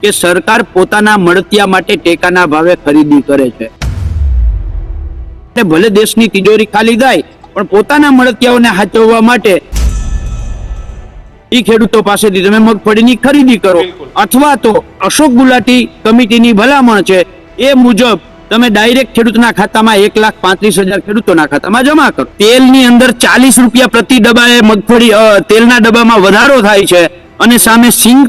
કે સરકાર પોતાના મળતિયા માટે ટેકાના ભાવે ખરીદી કરે છે। ભલે દેશની તિજોરી ખાલી થાય પણ પોતાના મળતિયાઓને સાચવવા માટે ઈ ખેડૂતો પાસેથી તમે મગફળીની ખરીદી કરો, અથવા તો અશોક ગુલાટી કમિટીની ભલામણ છે એ મુજબ તમે ડાયરેક્ટ ખેડૂતના ખાતામાં 1,35,000 ખેડૂતોના ખાતામાં જમા કરો। તેલની અંદર 40 રૂપિયા પ્રતિ ડબ્બાએ મગફળી તેલના ડબ્બામાં વધારો થાય છે અને સામે સિંગ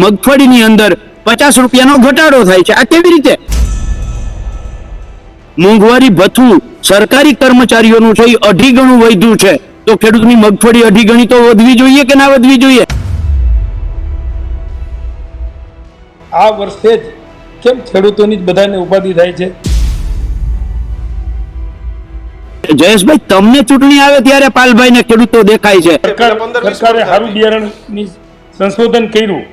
મગફળીની અંદર 50 રૂપિયાનો ઘટાડો થાય છે। આ કેવી રીતે? મોંઘવારી ભથ્થું સરકારી કર્મચારીઓનું છે 2.5 ગણું વધ્યું છે, તો ખેડૂતની મગફળી 2.5 ગણી તો વધવી જોઈએ કે ના વધવી જોઈએ? આ વર્ષે જ કેમ ખેડૂતોની જ બધાને ઉપાધિ થાય છે? જયેશભાઈ, તમને ચૂંટણી આવે ત્યારે પાલભાઈને ખેડૂતો દેખાય છે। સરકારે સારું બિયારણની સંશોધન કર્યું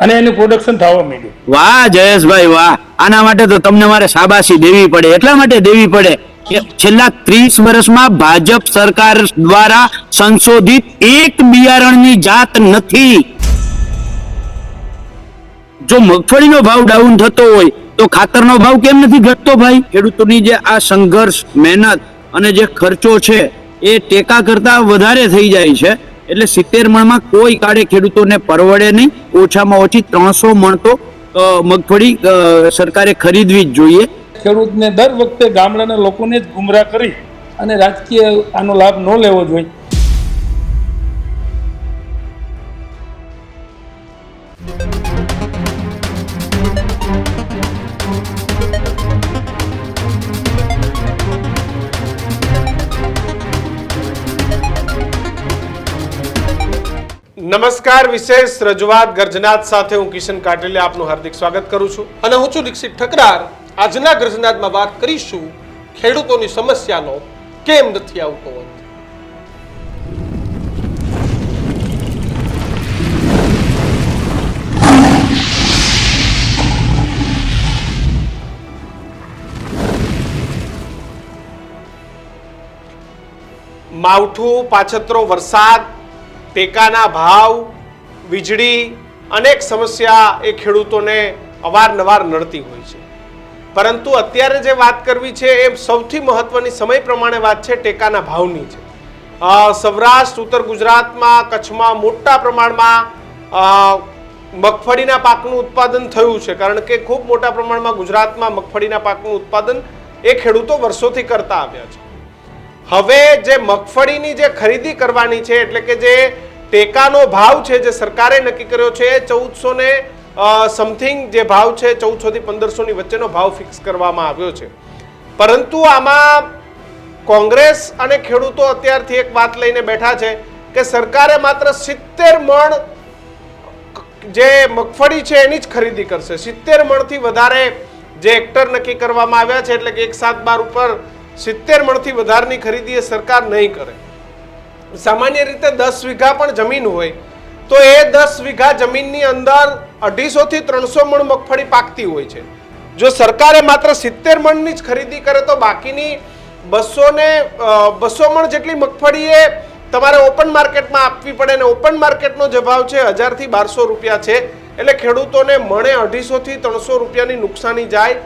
અને એનું પ્રોડક્શન થવા માંડ્યું। વાહ જયેશભાઈ વાહ! આના માટે તો તમને મારે શાબાશી દેવી પડે। એટલા માટે દેવી પડે કે છેલ્લા 30 વર્ષમાં ભાજપ સરકાર દ્વારા સંશોધિત એક બિયારણની જાત નથી। જો મગફળીનો ભાવ ડાઉન થતો હોય તો ખાતરનો ભાવ કેમ નથી ઘટતો ભાઈ? ખેડૂતોની જે આ સંઘર્ષ, મહેનત અને જે ખર્ચો છે એ ટેકા કરતા વધારે થઈ જાય છે। એટલે 70 મણમાં કોઈ કાળે ખેડૂતોને પરવડે નહીં। ઓછામાં ઓછી 300 મણ તો મગફળી સરકારે ખરીદવી જ જોઈએ। ખેડૂતને દર વખતે ગામડાના લોકોને જ ગુમરાહ કરી અને રાજકીય આનો લાભ ન લેવો જોઈએ। નમસ્કાર, વિશેષ રજૂઆત ગર્જનાદ સાથે હું કિશન કાટેલે આપનું હાર્દિક સ્વાગત કરું છું અને હું છું દીક્ષિત ઠકરાર। આજના ગર્જનાદમાં વાત કરીશું ખેડૂતોની સમસ્યાનો કેમ નથી આવતો અંત। માવઠું, પાછતરો વરસાદ, ટેકાના ભાવ, વીજળી, અનેક સમસ્યા એ ખેડૂતોને અવારનવાર નડતી હોય છે। પરંતુ અત્યારે જે વાત કરવી છે એ સૌથી મહત્વની સમય પ્રમાણે વાત છે ટેકાના ભાવની છે। સૌરાષ્ટ્ર, ઉત્તર ગુજરાતમાં, કચ્છમાં મોટા પ્રમાણમાં મગફળીના પાકનું ઉત્પાદન થયું છે, કારણ કે ખૂબ મોટા પ્રમાણમાં ગુજરાતમાં મગફળીના પાકનું ઉત્પાદન એ ખેડૂતો વર્ષોથી કરતા આવ્યા છે। હવે જે મગફળીની જે ખરીદી કરવાની છે, એટલે કે જે ટેકાનો ભાવ છે જે સરકારે નક્કી કર્યો છે 1400 ને સમથિંગ જે ભાવ છે 1400 થી 1500 ની વચ્ચેનો ભાવ ફિક્સ કરવામાં આવ્યો છે। પરંતુ આમાં કોંગ્રેસ અને ખેડૂતો અત્યારથી એક વાત લઈને બેઠા છે કે સરકારે માત્ર 70 મણ જે મગફળી છે એની જ ખરીદી કરશે। 70 મણથી વધારે જે હેક્ટર નક્કી કરવામાં આવ્યા છે, એટલે કે 1/7 ઉપર 70 મણથી વધારની ખરીદી એ સરકાર નહીં કરે। સામાન્ય રીતે 10 વીઘા પણ જમીન હોય તો એ 10 વીઘા જમીનની અંદર 250 થી 300 મણ મગફળી પાકતી હોય છે। જો સરકારે માત્ર 70 મણની જ ખરીદી કરે તો બાકીની 200 મણ જેટલી મગફળી એ તમારે ઓપન માર્કેટમાં આપવી પડે, અને ઓપન માર્કેટનો જે ભાવ છે 1000 થી 1200 રૂપિયા છે। એટલે ખેડૂતોને મણે 250 થી 300 રૂપિયાની નુકસાની જાય।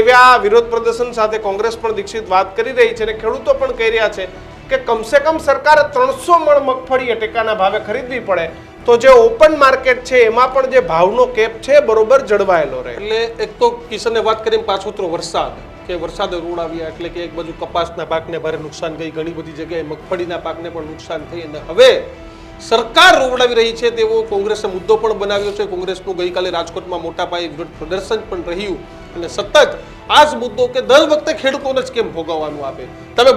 એવા વિરોધ પ્રદર્શન સાથે કોંગ્રેસ પણ દીક્ષિત વાત કરી રહી છે અને ખેડૂતો પણ કહી રહ્યા છે કે કમસે કમ સરકારે 300 મણ મગફળી ટેકાના ભાવે ખરીદવી પડે તો જે ઓપન માર્કેટ છે એમાં પણ જે ભાવનો કેપ છે બરોબર જળવાયેલો રહે। એટલે એક તો કિશને વાત કરી પાછોતરો વરસાદ કે વરસાદ રોડ આવ્યા, એટલે કે એક બાજુ કપાસના પાકને ભારે નુકસાન ગઈ, ઘણી બધી જગ્યાએ મગફળીના પાકને પણ નુકસાન થઈ, અને હવે સરકાર રોવડાવી રહી છે તેવો કોંગ્રેસે મુદ્દો પણ બનાવ્યો છે। કોંગ્રેસનું ગઈકાલે રાજકોટમાં મોટા પાયે વિરોધ પ્રદર્શન પણ રહ્યું અને સતત આ જ મુદ્દો કે દર વખતે ખેડૂતોને જ કેમ ભોગવવાનું આપે। તમે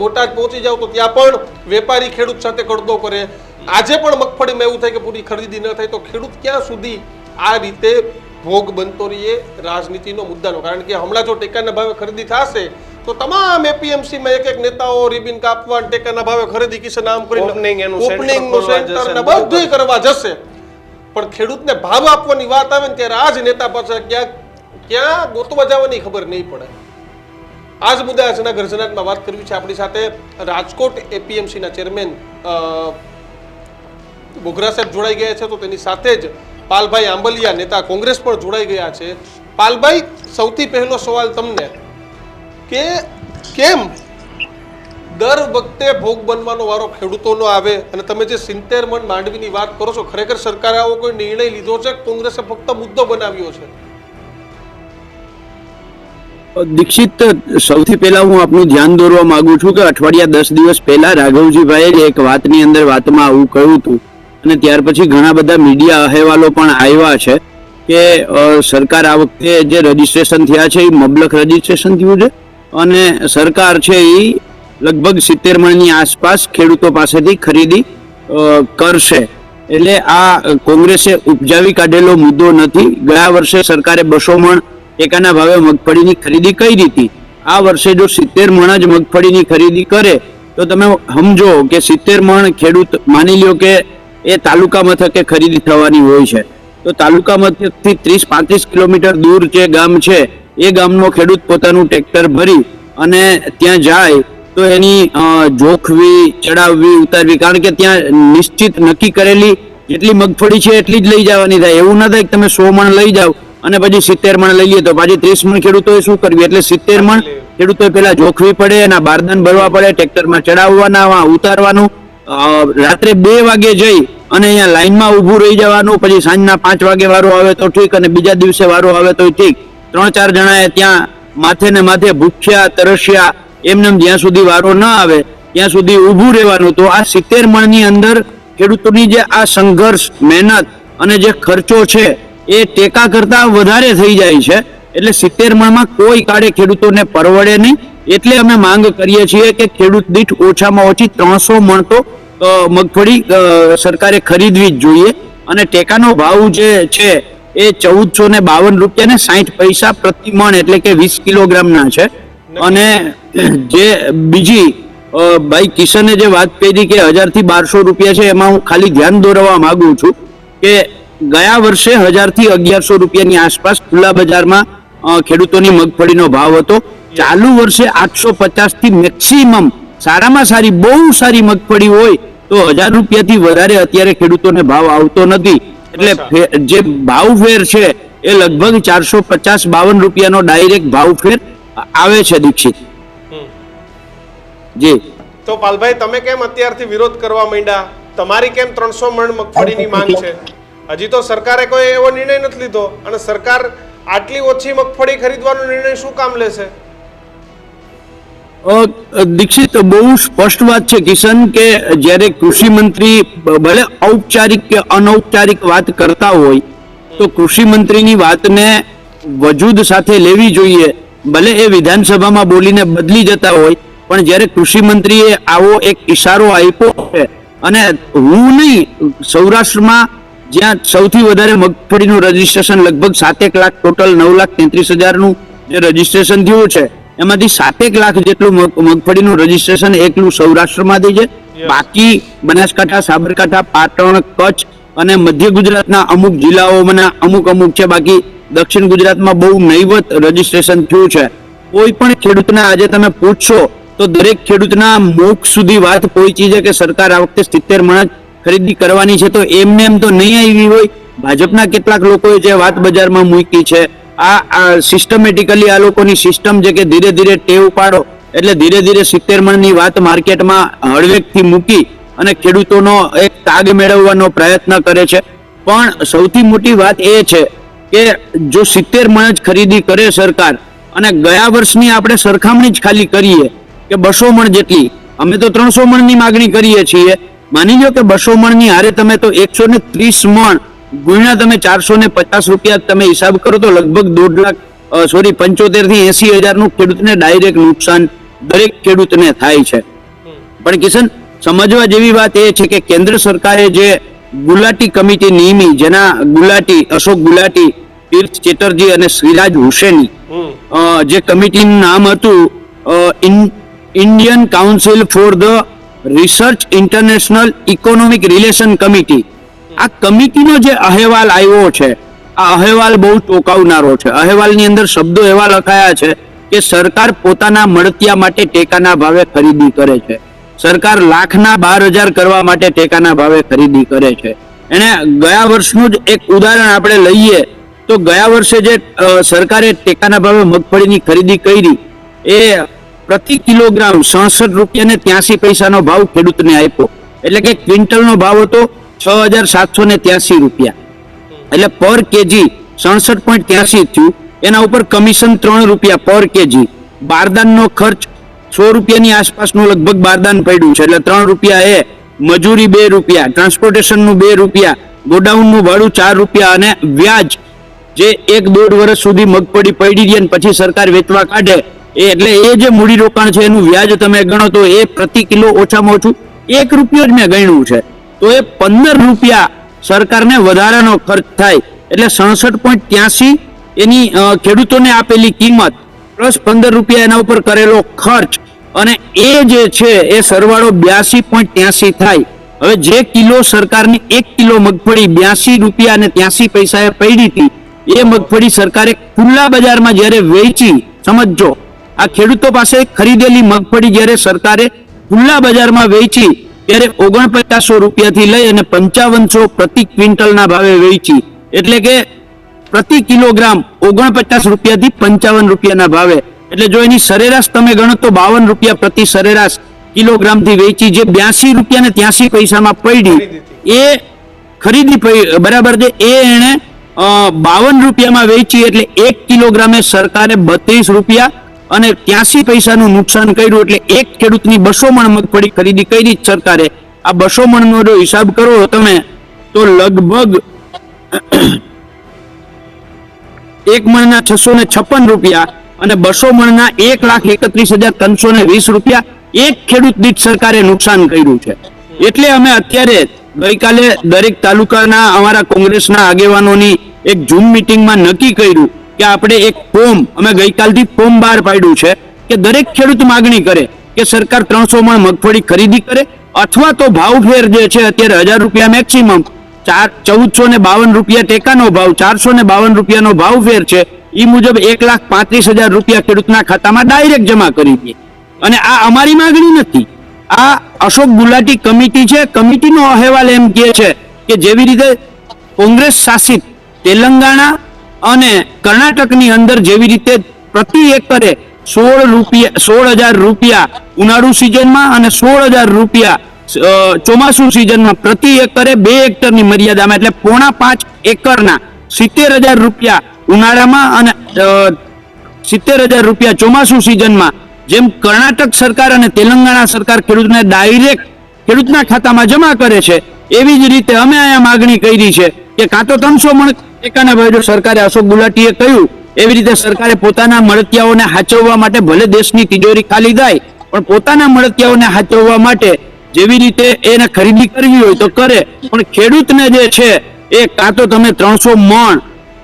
બોટાદ પહોંચી જાઓ તો ત્યાં પણ વેપારી ખેડૂત સાથે કડદો કરે। આજે પણ મગફળીમાં એવું થાય કે પૂરી ખરીદી ન થાય તો ખેડૂત ક્યાં સુધી આ રીતે ભોગ બનતો રહીએ રાજનીતિનો મુદ્દાનો? કારણ કે હમણાં જો ટેકાના ભાવે ખરીદી થશે તો તમામ એપીએમસીમાં એક નેતાઓ રિબિન કાપવા, ટેકાના ભાવે ખરીદી કિશન નામ કરીને ઓપનિંગનું સેન્ટર ને બધું કરવા જશે, પણ ખેડૂતને ભાવ આપવાની વાત આવે ને ત્યારે આ જ નેતા પાસે ક્યાં ગોતવા જવાની ખબર નહીં પડે। આ જ મુદ્દે આજના ગર્જનાદમાં વાત કરવી છે। આપણી સાથે રાજકોટ એપીએમસીના ચેરમેન બોગરા સાહેબ જોડાઈ ગયા છે, તો તેની સાથે જ પાલભાઈ આંબલિયા નેતા કોંગ્રેસ પણ જોડાઈ ગયા છે. પાલભાઈ, સૌથી પહેલો સવાલ તમને કે કેમ દર વખતે ભોગ બનવાનો વારો ખેડૂતોનો આવે અને તમે જે 70 મણ માંડવીની વાત કરો છો, ખરેખર સરકારે આવો કોઈ નિર્ણય લીધો છે? કોંગ્રેસે ફક્ત મુદ્દો બનાવ્યો છે? દીક્ષિત, સૌથી પહેલા હું આપનું ધ્યાન દોરવા માંગુ છું કે અઠવાડિયા 10 દિવસ પહેલા રાઘવજીભાઈએ જ એક વાતની અંદર વાતમાં આવું કહ્યું હતું અને ત્યાર પછી ઘણા બધા મીડિયા અહેવાલો પણ આવ્યા છે કે સરકાર આ વખતે જે રજીસ્ટ્રેશન થયા છે એ મબલખ રજીસ્ટ્રેશન થયું છે અને સરકાર છે એ લગભગ 70 મણની આસપાસ ખેડૂતો પાસેથી ખરીદી કરશે. એટલે આ કોંગ્રેસે ઉપજાવી કાઢેલો મુદ્દો નથી. ગયા વર્ષે સરકારે 200 મણ ટેકાના ભાવે મગફળીની ખરીદી કરી હતી. આ વર્ષે જો 70 મણ જ મગફળીની ખરીદી કરે તો તમે સમજો કે 70 મણ ખેડૂત, માની લ્યો કે એ તાલુકા મથકે ખરીદી થવાની હોય છે તો તાલુકા મથકથી 30-35 કિલોમીટર દૂર જે ગામ છે એ ગામનો ખેડૂત પોતાનું ટ્રેક્ટર ભરી અને ત્યાં જાય તો એની જોખવી, ચડાવવી, ઉતારવી, કારણ કે ત્યાં નિશ્ચિત નક્કી કરેલી જેટલી મગફળી છે એટલી જ લઈ જવાની થાય. એવું ના થાય કે તમે 100 મણ લઈ જાઓ અને પછી 70 મણ લઈ લઈએ તો પાછી 30 મણ ખેડૂતોએ શું કરવી? એટલે 70 મણ ખેડૂતોએ પેલા જોખવી પડે, એના બારદાન ભરવા પડે, ટ્રેક્ટરમાં ચડાવવાના, ઉતારવાનું, રાત્રે 2 વાગે જઈ અને અહીંયા લાઈનમાં ઊભું રહી જવાનું, પછી સાંજના 5 વાગે વારો આવે તો ઠીક અને બીજા દિવસે વારો આવે તો ઠીક. 3-4 જણાએ ત્યાં માથે ને માથે ભૂખ્યા તરસ્યા એમને જ્યાં સુધી વારો ન આવે ત્યાં સુધી ઊભું રહેવાનું. તો આ 70 મણની અંદર ખેડૂતોની જે આ સંઘર્ષ, મહેનત અને જે ખર્ચો છે એ ટેકા કરતા વધારે થઈ જાય છે. એટલે 70 મણમાં કોઈ કાળે ખેડૂતોને પરવડે નહીં. એટલે અમે માંગ કરીએ છીએ કે ખેડૂત દીઠ ઓછામાં ઓછી 300 મણ તો મગફળી સરકારે ખરીદવી જ જોઈએ અને ટેકાનો ભાવ જે છે એ 1452 રૂપિયા ને 60 પૈસા પ્રતિ મણ, એટલે કે 20 કિલોગ્રામના છે. અને જે બીજી ભાઈ કિશને જે વાત કરી કે 1000 થી 1200 રૂપિયા છે, એમાં હું ખાલી ધ્યાન દોરવા માંગુ છું કે ગયા વર્ષે 1000 થી 1100 રૂપિયાની આસપાસ ખુલ્લા બજારમાં ખેડૂતોની મગફળીનો ભાવ હતો. ચાલુ વર્ષે 850 થી મેક્સિમમ સારામાં સારી, બહુ સારી મગફળી હોય તો 1000 રૂપિયાથી વધારે અત્યારે ખેડૂતોને ભાવ આવતો નથી. એટલે જે ભાવ ફેર છે એ લગભગ 450-52 રૂપિયાનો ડાયરેક્ટ ભાવ ફેર આવે છે. દીક્ષિત જી, તો પાલભાઈ, તમે કેમ અત્યારથી વિરોધ કરવા માંડ્યા? તમારી કેમ 300 મણ મગફળીની માંગ છે? હજી તો સરકારે કોઈ એવો નિર્ણય નથી લીધો અને સરકાર આટલી ઓછી મગફળી ખરીદવાનો નિર્ણય શું કામ લેશે? દીક્ષિત, બહુ સ્પષ્ટ વાત છે કિશન કે જ્યારે કૃષિ મંત્રી ભલે ઔપચારિક કે અનૌપચારિક વાત કરતા હોય તો કૃષિ મંત્રીની વાતને વજૂદ સાથે લેવી જોઈએ. ભલે એ વિધાનસભામાં બોલીને બદલી જતા હોય પણ જ્યારે કૃષિ મંત્રીએ આવો એક ઈશારો આપ્યો છે અને હું નહીં, સૌરાષ્ટ્રમાં જ્યાં સૌથી વધારે મગફળીનું રજીસ્ટ્રેશન લગભગ 7 લાખ, ટોટલ 9,33,000નું જે રજીસ્ટ્રેશન થયું છે એમાંથી 7 લાખ જેટલું મગફળીનું રજીસ્ટ્રેશન એકલું સૌરાષ્ટ્રમાંથી છે. બાકી બનાસકાંઠા, સાબરકાંઠા, પાટણ, કચ્છ અને મધ્ય ગુજરાતના અમુક જિલ્લાઓમાં અમુક છે. બાકી દક્ષિણ ગુજરાતમાં બહુ નહીવત રજીસ્ટ્રેશન થયું છે. કોઈ પણ ખેડૂતના આજે તમે પૂછશો તો દરેક ખેડૂતના મુખ સુધી વાત પહોંચી છે કે સરકાર આ વખતે 70 મણ ખરીદી કરવાની છે. તો એમને એમ તો નહીં આવી હોય. ભાજપના કેટલાક લોકોએ જે વાત બજારમાં મૂકી છે, આ સિસ્ટમેટિકલી આ લોકોની સિસ્ટમ છે કે ધીરે ધીરે ટેવ પાડો એટલે ધીરે ધીરે 70 મણની વાત માર્કેટમાં હળવેકથી મૂકી અને ખેડૂતોનો એક તાગ મેળવવાનો પ્રયત્ન કરે છે. પણ સૌથી મોટી વાત એ છે કે જો 70 મણ જ ખરીદી કરે સરકાર અને ગયા વર્ષની આપણે સરખામણી જ ખાલી કરીએ કે 200 મણ જેટલી, અમે તો 300 મણની માગણી કરીએ છીએ. માની લો કે 200 મણની હારે તમે તો 130 મણ ગુણ્યા તમે 450 રૂપિયા તમે હિસાબ કરો તો લગભગ 75 થી 80,000 નું ખેડૂતને ડાયરેક્ટ નુકસાન દરેક ખેડૂતને થાય છે. પણ કિશન, સમજવા જેવી વાત એ છે કે કેન્દ્ર સરકારે જે ગુલાટી કમિટી નિયમી, જેના ગુલાટી અશોક ગુલાટી, તીર્થ ચેટર્જી અને શ્રીરાજ હુસેની, જે કમિટીનું નામ હતું Indian council for the research international economic relation committee. આ કમિટીનો જે અહેવાલ આવ્યો છે, આ અહેવાલ બહુ ચોંકાવનારો છે. અહેવાલની અંદર શબ્દો એવા લખાયા છે કે સરકાર પોતાના મળતિયા માટે ટેકાના ભાવે ખરીદી કરે છે. સરકાર લાખના 12,000 કરવા માટે ટેકાના ભાવે ખરીદી કરે છે. એને ગયા વર્ષનું જ એક ઉદાહરણ આપણે લઈએ તો ગયા વર્ષે જે સરકારે ટેકાના ભાવે મગફળીની ખરીદી કરી એ પ્રતિ કિલોગ્રામ 67 રૂપિયા ને 83 પૈસાનો ભાવ ખેડૂતને આપ્યો, એટલે કે ક્વિન્ટલનો ભાવ હતો 6,783 રૂપિયા, એટલે પર કેજી 67.83 થયું. એના ઉપર કમિશન 3 રૂપિયા પર કેજી, બારદાનનો ખર્ચ 100 રૂપિયાની આસપાસનું લગભગ બારદાન પડ્યું છે, એટલે 3 રૂપિયા એ, મજૂરી 2 રૂપિયા, ટ્રાન્સપોર્ટેશનનું 2 રૂપિયા, ગોડાઉનનું ભાડું 4 રૂપિયા અને વ્યાજ જે 1-1.5 વર્ષ સુધી મગફળી પડી રહી અને પછી સરકાર વેચવા કાઢે એટલે એ જે મૂડીરોકાણ છે એનું વ્યાજ તમે ગણો તો એ પ્રતિ કિલો ઓછામાં ઓછું 1 રૂપિયો જ મેં ગણ્યું છે, તો એ 15 રૂપિયા સરકારને વધારાનો ખર્ચ થાય. એટલે 67.83 એની ખેડૂતોને આપેલી કિંમત પ્લસ 15 રૂપિયા એના ઉપર કરેલો ખર્ચ અને એ જે છે એ સરવાળો 82.83 થાય. હવે જે કિલો સરકારની 1 કિલો મગફળી 82 રૂપિયા અને 83 પૈસાએ પડી હતી એ મગફળી સરકારે ખુલ્લા બજારમાં જ્યારે વેચી, સમજો આ ખેડૂતો પાસે ખરીદેલી મગફળી જ્યારે સરકારે ખુલ્લા બજારમાં વેચી ત્યારે 4900 રૂપિયાથી લઈ અને 5500 પ્રતિ ક્વિન્ટલના ભાવે વેચી, એટલે કે પ્રતિ કિલોગ્રામ 49 રૂપિયાથી 55 રૂપિયાના ભાવે, એટલે જો એની સરેરાશ તમે ગણો તો 52 રૂપિયા પ્રતિ સરેરાશ કિલોગ્રામથી વેચી, જે 82 રૂપિયા ને 83 પૈસામાં પડી એ ખરીદી બરાબર છે, એ એને 52 રૂપિયામાં વેચી, એટલે 1 કિલોગ્રામે સરકારે 32 રૂપિયા અને 83 પૈસાનું નુકસાન કર્યું. એટલે એક ખેડૂતની 200 મણ મગફળી ખરીદી કરી સરકારે. આ 200 મણનો જો હિસાબ કરો તમે તો લગભગ 1 મણના 656 રૂપિયા અને 200 મણના 1,31,320 રૂપિયા એક ખેડૂત દીઠ સરકારે નુકસાન કર્યું છે. એટલે અમે અત્યારે ગઈકાલે દરેક તાલુકાના અમારા કોંગ્રેસના આગેવાનોની એક ઝૂમ મિટિંગમાં નક્કી કર્યું કે આપણે એક ફોર્મ, અમે ગઈકાલથી ફોર્મ બહાર પાડ્યું છે કે દરેક ખેડૂત માગણી કરે કે સરકાર 300 મણ મગફળી ખરીદી કરે અથવા તો ભાવફેર જે છે અત્યારે 1000 રૂપિયા મેક્સિમમ, 1452 રૂપિયા ટેકાનો ભાવ, 452 રૂપિયાનો ભાવફેર છે, એ મુજબ 1,35,000 રૂપિયા ખેડૂતના ખાતામાં ડાયરેક્ટ જમા કરી દે. અને આ અમારી માગણી નથી, આ અશોક ગુલાટી કમિટી છે, કમિટીનો અહેવાલ એમ કહે છે કે જેવી રીતે કોંગ્રેસ શાસિત તેલંગાણા અને કર્ણાટકની અંદર જેવી રીતે પ્રતિ એકરે 16,000 રૂપિયા ઉનાળુ સિઝનમાં અને 16,000 રૂપિયા ચોમાસુ સિઝનમાં પ્રતિ એકરે 2 હેક્ટરની મર્યાદામાં, એટલે 4.5 એકરના 70,000 રૂપિયા ઉનાળામાં અને 70,000 રૂપિયા ચોમાસુ સિઝનમાં, જેમ કર્ણાટક સરકાર અને તેલંગાણા સરકાર ખેડૂતને ડાયરેક્ટ ખેડૂતના ખાતામાં જમા કરે છે, એવી જ રીતે અમે અહીંયા માગણી કરી છે કે કાં તો 300 મણ ટેકાના ભાવે જો સરકારે અશોક ગુલાટીએ કહ્યું એવી રીતે સરકારે પોતાના મળતિયાઓને હાચવવા માટે, ભલે દેશની તિજોરી ખાલી થાય પણ પોતાના મળતિયાઓને હાચવવા માટે જેવી રીતે એને ખરીદી કરવી હોય તો કરે, પણ ખેડૂતને જે છે એ કાં તો તમે 300 મણ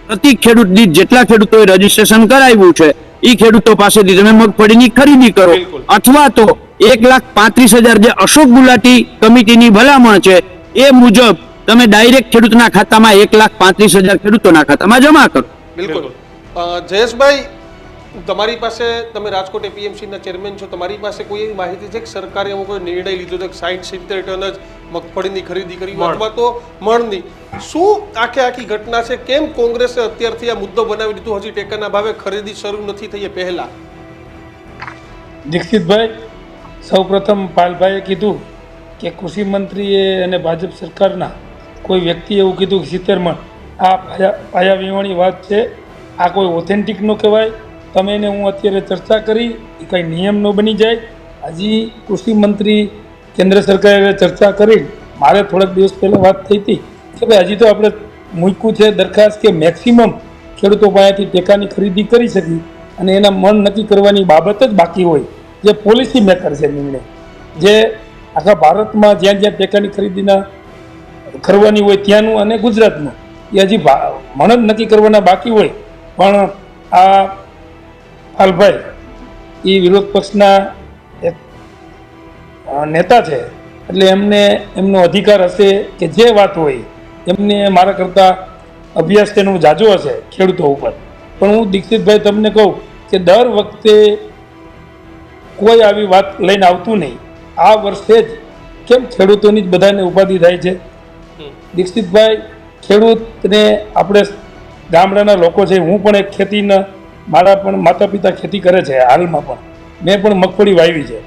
પ્રતિ ખેડૂત દીઠ જેટલા ખેડૂતોએ રજીસ્ટ્રેશન કરાવ્યું છે એ ખેડૂતો પાસેથી તમે મગફળીની ખરીદી કરો, અથવા તો 1,35,000 જે અશોક ગુલાટી કમિટીની ભલામણ છે એ મુજબ તમે ડાયરેક્ટ ખેડૂતના ખાતામાં 1,35,000 ખેડૂતોના ખાતામાં જમા કરો. બિલકુલ. જયેશભાઈ, તમારી પાસે, તમે રાજકોટ એપીએમસીના ચેરમેન છો, તમારી પાસે કોઈ એવી માહિતી છે કે સરકારે અમુક કોઈ નિર્ણય લીધો છે કે 60-70 ટન જ મગફળીની ખરીદી કરી અથવા તો મણની, શું આખી ઘટના છે? કેમ કોંગ્રેસે અત્યારથી આ મુદ્દો બનાવી દીધો, હજી ટેકાના ભાવે ખરીદી શરૂ નથી થઈ એ પહેલા? દીક્ષિતભાઈ, સૌપ્રથમ પાલભાઈએ કીધું કે કૃષિ મંત્રીએ અને ભાજપ સરકારના કોઈ વ્યક્તિએ એવું કીધું કે 70 મણ, આ પાયા વિહોણી વાત છે, આ કોઈ ઓથેન્ટિક ન કહેવાય. તમે એને હું અત્યારે ચર્ચા કરી એ કંઈ નિયમ ન બની જાય. હજી કૃષિ મંત્રી કેન્દ્ર સરકારે ચર્ચા કરી, મારે થોડાક દિવસ પહેલાં વાત થઈ હતી કે ભાઈ હજી તો આપણે મૂક્યું છે દરખાસ્ત કે મેક્સિમમ ખેડૂતો પાસેથી ટેકાની ખરીદી કરી શકી અને એના મન નક્કી કરવાની બાબત જ બાકી હોય, જે પોલિસી મેકર છે નિર્ણય, જે આખા ભારતમાં જ્યાં જ્યાં ટેકાની ખરીદીના કરવાની હોય ત્યાંનું અને ગુજરાતનું એ હજી મન જ નક્કી કરવાના બાકી હોય. પણ આ પાલભાઈ એ વિરોધ પક્ષના એક નેતા છે, એટલે એમને એમનો અધિકાર હશે કે જે વાત હોય એમને મારા કરતાં અભ્યાસ તેનો જાજો હશે ખેડૂતો ઉપર. પણ હું દીક્ષિતભાઈ તમને કહું કે દર વખતે કોઈ આવી વાત લઈને આવતું નહીં, આ વર્ષે જ કેમ ખેડૂતોની જ બધાને ઉપાધિ થાય છે? દીક્ષિતભાઈ, ખેડૂતને આપણે ગામડાના લોકો છે, હું પણ એક ખેતીના, મારા પણ માતા પિતા ખેતી કરે છે, હાલમાં પણ મેં પણ મગફળી વાવી છે.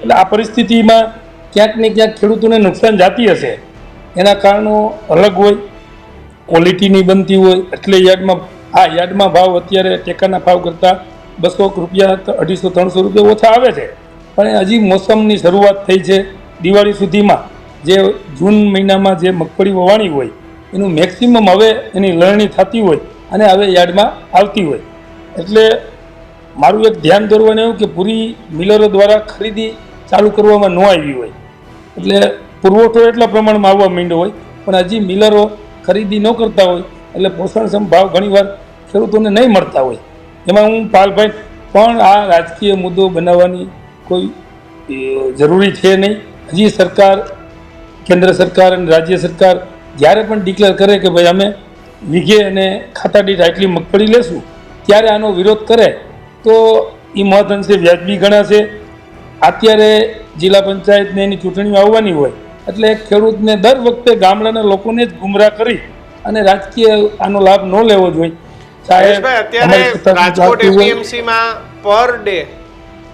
એટલે આ પરિસ્થિતિમાં ક્યાંક ને ક્યાંક ખેડૂતોને નુકસાન જાતી હશે. એના કારણો અલગ હોય, ક્વોલિટીની બનતી હોય, એટલે યાર્ડમાં ભાવ અત્યારે ટેકાના ભાવ કરતાં 200 રૂપિયા, 250-300 રૂપિયા ઓછા આવે છે. પણ હજી મોસમની શરૂઆત થઈ છે. દિવાળી સુધીમાં જે જૂન મહિનામાં જે મગફળી વવાણી હોય એનું મેક્સિમમ હવે એની લણણી થતી હોય અને હવે યાર્ડમાં આવતી હોય. એટલે મારું એક ધ્યાન દોરવાનું એવું કે પૂરી મિલરો દ્વારા ખરીદી ચાલુ કરવામાં ન આવી હોય, એટલે પુરવઠો એટલા પ્રમાણમાં આવવા માંડ્યો હોય પણ હજી મિલરો ખરીદી ન કરતા હોય, એટલે પોષણક્ષમ ભાવ ઘણીવાર ખેડૂતોને નહીં મળતા હોય. એમાં હું પાલભાઈ પણ આ રાજકીય મુદ્દો બનાવવાની કોઈ જરૂરી છે નહીં. હજી સરકાર, કેન્દ્ર સરકાર અને રાજ્ય સરકાર જ્યારે પણ ડિક્લેર કરે કે ભાઈ અમે વીઘે અને ખાતા દીઠ આટલી મગફળી લેશું, ત્યારે આનો વિરોધ કરે તો એ મહદઅંશે વ્યાજબી ગણાશે. અત્યારે જિલ્લા પંચાયતને એની ચૂંટણીઓ આવવાની હોય એટલે ખેડૂતને દર વખતે ગામડાના લોકોને જ ગુમરાહ કરી અને રાજકીય આનો લાભ ન લેવો જોઈએ. અત્યારે રાજકોટ એપીએમસી માં પર ડે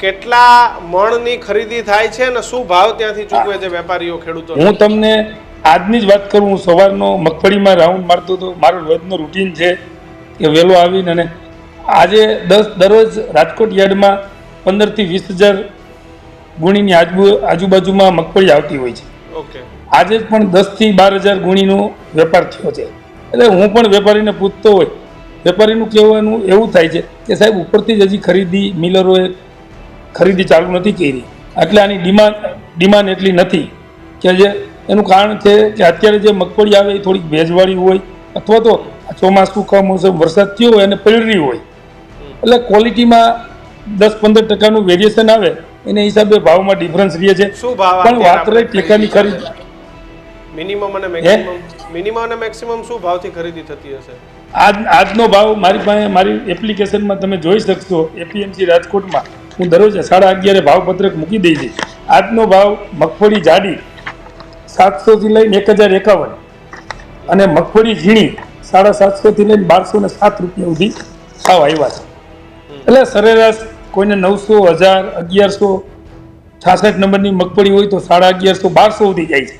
કેટલા મણની ખરીદી થાય છે અને શું ભાવ ત્યાંથી ચૂકવે છે વેપારીઓ ખેડૂતો? હું તમને આજની જ વાત કરું. હું સવારનો મગફળીમાં રાઉન્ડ મારતો હતો. મારો રોજનો રૂટીન છે કે વહેલો આવીને અને આજે દરરોજ રાજકોટ યાર્ડમાં 15 થી 20,000 ગુણીની આજુબાજુમાં મગફળી આવતી હોય છે. આજે પણ 10 થી 12,000 ગુણીનો વેપાર થયો છે. એટલે હું પણ વેપારીને પૂછતો હોય, વેપારીનું કહેવાનું એવું થાય છે કે સાહેબ ઉપરથી જ હજી ખરીદી મિલરોએ ખરીદી ચાલુ નથી કરી, એટલે આની ડિમાન્ડ એટલી નથી. કે જે એનું કારણ છે કે અત્યારે જે મગફળી આવે એ થોડીક ભેજવાળી હોય અથવા તો ચોમાસું કમોસમ વરસાદ થયો હોય અને પલળી હોય, એટલે ક્વોલિટીમાં 10-15% વેરિએશન આવે, એને હિસાબે ભાવમાં ડિફરન્સ રહે છે. પણ વાત રહી ટેકાની ખરીદી, મિનિમમ અને મેક્સિમમ શું ભાવથી ખરીદી થતી હશે? આજનો ભાવ મારી પાસે, મારી એપ્લિકેશનમાં તમે જોઈ શકશો. એપીએમસી રાજકોટમાં હું દરરોજ 11:30 ભાવપત્રક મૂકી દઈ છે. આજનો ભાવ મગફળી જાડી 700 થી લઈને 1051 અને મગફળી ઝીણી 750 થી લઈને 1207 રૂપિયા સુધી ભાવ આવ્યા છે. એટલે સરેરાશ કોઈને 900, 1000, 1166 નંબરની મગફળી હોય તો 1150, 1200 સુધી જાય છે.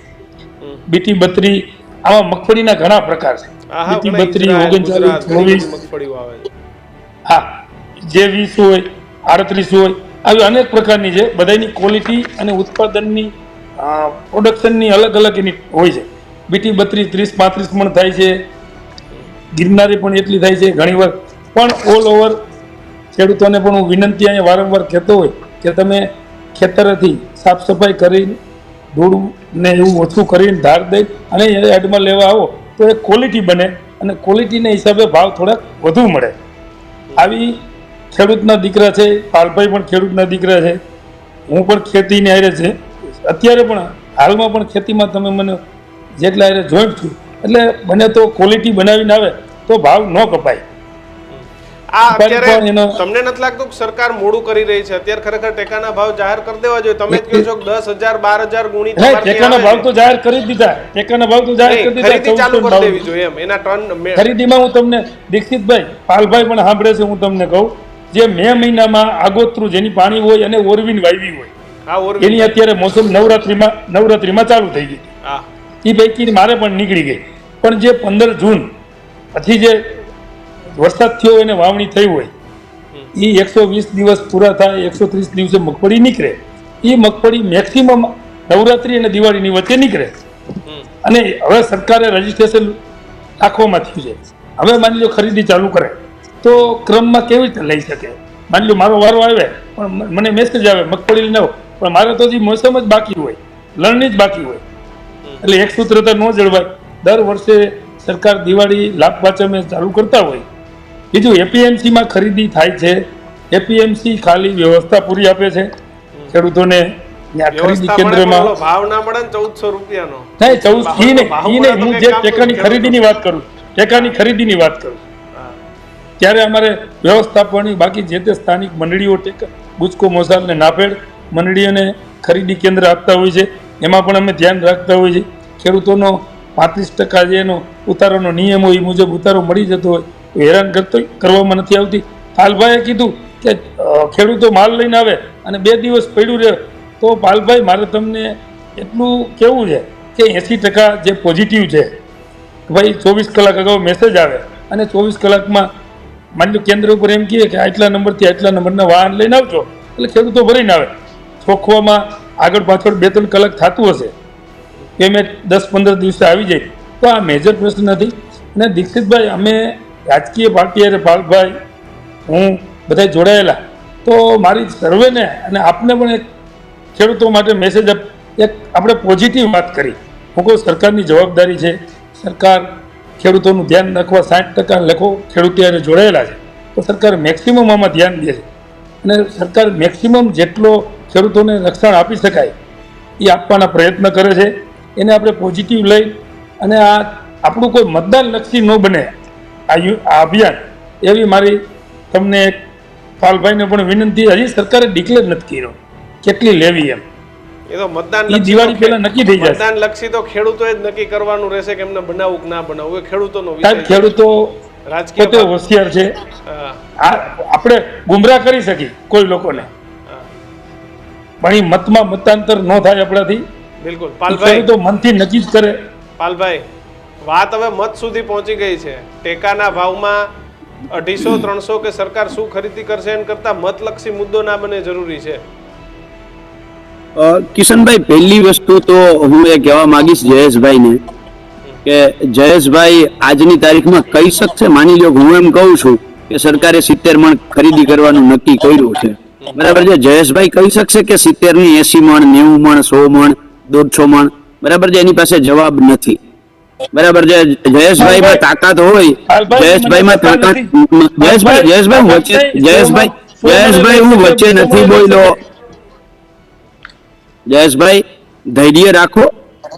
બીટી 32, આમાં મગફળીના ઘણા પ્રકાર છે. બીટી 32, 39, 24, હા, જે 20 હોય, 38 હોય, આવી અનેક પ્રકારની છે. બધાની ક્વોલિટી અને ઉત્પાદનની પ્રોડક્શનની અલગ અલગ એની હોય છે. બીટી 32 30-35 મણ થાય છે. ગિરનારી પણ એટલી થાય છે ઘણીવાર. પણ ઓલ ઓવર ખેડૂતોને પણ હું વિનંતી અહીંયા વારંવાર કહેતો હોય કે તમે ખેતરેથી સાફ સફાઈ કરીને ધૂળ ને એવું ઓછું કરીને ધાર દઈ અને યાર્ડમાં લેવા આવો તો એ ક્વોલિટી બને અને ક્વોલિટીના હિસાબે ભાવ થોડાક વધુ મળે. આવી ખેડૂતના દીકરા છે, પાલભાઈ પણ ખેડૂતના દીકરા છે, હું પણ ખેતીને હારે છે. અત્યારે પણ હાલમાં પણ ખેતીમાં તમે મને જેટલા હારે જોઈન્ટ છું, એટલે બને તો ક્વોલિટી બનાવીને આવે તો ભાવ ન કપાય. તમને નથી લાગતું કે સરકાર મોડું કરી રહી છે? અત્યારે ખરેખર ટેકાના ભાવ જાહેર કરી દેવા જોઈએ. તમે જ કહો છો કે 10,000 12,000 ગુણી ટેકાના ભાવ તો જાહેર કરી દીધા. ટેકાના ભાવ તો જાહેર કરી દીધા. ખરીદી ચાલુ કરી દેવી જોઈએ એમ. એના ટન ખરીદીમાં હું તમને દીક્ષિતભાઈ, પાલભાઈ પણ સાંભળે છે, હું તમને કહું, જે મે મહિનામાં આગોતરું જેની પાણી હોય અને ઓરવીન વાવી હોય એની અત્યારે મોસમ નવરાત્રીમાં ચાલુ થઈ ગઈ. એ પૈકી મારે પણ નીકળી ગઈ. પણ જે 15 જૂન પછી જે વરસાદ થયો એને વાવણી થઈ હોય, એ 120 દિવસ પૂરા થાય, 130 દિવસે મગફળી નીકળે. એ મગફળી મેક્સિમમ નવરાત્રી અને દિવાળીની વચ્ચે નીકળે. અને હવે સરકારે રજીસ્ટ્રેશન રાખવામાં થયું છે. હવે માની લો ખરીદી ચાલુ કરે તો ક્રમમાં કેવી રીતે લઈ શકે? માની લો મારો વારો આવે પણ મને મેસેજ આવે મગફળી લઈને આવો, પણ મારે તો હજી મોસમ જ બાકી હોય, લણણી જ બાકી હોય, એટલે એક સૂત્રતા ન જળવાય. દર વર્ષે સરકાર દિવાળી લાભ પાચમે ચાલુ કરતા હોય. બીજું એપીએમસીમાં ખરીદી થાય છે. એપીએમસી ખાલી વ્યવસ્થા પૂરી આપે છે ખેડૂતોને. ખરીદી કેન્દ્રમાં ભાવ ના મળે ને 1400 રૂપિયાનો થાય. 14 હું જે ટેકાની ખરીદીની વાત કરું, ટેકાની ખરીદીની વાત કરું, ત્યારે અમારે વ્યવસ્થાપનની બાકી જે તે સ્થાનિક મંડળીઓ ગુજકો મોસાલ ને નાફેડ મંડળીઓને ખરીદી કેન્દ્ર આપતા હોય છે. એમાં પણ અમે ધ્યાન રાખતા હોઈએ છીએ. ખેડૂતોનો 35% જે એનો ઉતારોનો નિયમ હોય એ મુજબ ઉતારો મળી જતો હોય તો હેરાન કરવામાં નથી આવતી. પાલભાઈએ કીધું કે ખેડૂતો માલ લઈને આવે અને 2 દિવસ પડ્યું રહે, તો પાલભાઈ મારે તમને એટલું કહેવું છે કે 80% જે પોઝિટિવ છે, ભાઈ 24 કલાક અગાઉ મેસેજ આવે અને 24 કલાકમાં માની લો કેન્દ્ર ઉપર એમ કહે કે આટલા નંબરથી આટલા નંબરના વાહન લઈને આવજો, એટલે ખેડૂતો ભરીને આવે. ચોખ્ખવામાં આગળ પાછળ 2-3 કલાક થતું હશે, પેમેન્ટ 10-15 દિવસે આવી જાય, તો આ મેજર પ્રશ્ન નથી. અને દીક્ષિતભાઈ, અમે રાજકીય પાર્ટી અને પાલભાઈ હું બધા જોડાયેલા, તો મારી સર્વેને અને આપને પણ એક ખેડૂતો માટે મેસેજ એક આપણે પોઝિટિવ વાત કરી. હું કહું સરકારની જવાબદારી છે, સરકાર ખેડૂતોનું ધ્યાન રાખવા 60% લખો ખેડૂતો જોડાયેલા છે, તો સરકાર મેક્સિમમ આમાં ધ્યાન દે છે અને સરકાર મેક્સિમમ જેટલો ખેડૂતોને રક્ષણ આપી શકાય એ આપવાના પ્રયત્ન કરે છે. એને આપણે પોઝિટિવ લઈ અને આ આપણું કોઈ મતદાન લક્ષી ન બને આ અભિયાન, એવી મારી તમને એક પાલભાઈને પણ વિનંતી. હજી સરકારે ડિક્લેર નથી કર્યો કેટલી લેવી એમ, એ તો મતદાન દિવાળી પહેલા નક્કી થઈ જાય. મતદાન લક્ષી તો ખેડૂતોએ જ નક્કી કરવાનું રહેશે કે એમને બનાવવું કે ના બનાવવું, એ ખેડૂતોનો વિષય છે. ખેડૂતો રાજકીય પોતે હોશિયાર છે, આપણે ગુમરાહ કરી શકીએ કોઈ લોકોને, પણ એ મતમાં મતાંતર ન થાય આપણાથી. બિલકુલ પાલભાઈ, તો મનથી નક્કી જ કરે. પાલભાઈ, વાત હવે મત સુધી પહોંચી ગઈ છે. ટેકાના ભાવમાં 250-300 કે સરકાર શું ખરીદી કરશે એમ કરતા મતલક્ષી મુદ્દો ના બને જરૂરી છે. કિશનભાઈ, પહેલી વસ્તુ તો હું એ કહેવા માંગીશ જયેશભાઈને કે જયેશભાઈ આજની તારીખમાં કહી શકશે, માની લો હું એમ કહું છું કે સરકારે 70 મણ ખરીદી કરવાનું નક્કી કર્યું છે, બરાબર છે, જયેશભાઈ કહી શકશે કે 70 ની 80 મણ 90 મણ 100 મણ 150 મણ, બરાબર છે, એની પાસે જવાબ નથી, બરાબર છે. જયેશભાઈમાં તાકાત હોય, જયેશભાઈમાં તાકાત, જયેશભાઈ હું વચ્ચે નથી બોલ્યો. જયેશભાઈ ધૈર્ય રાખો,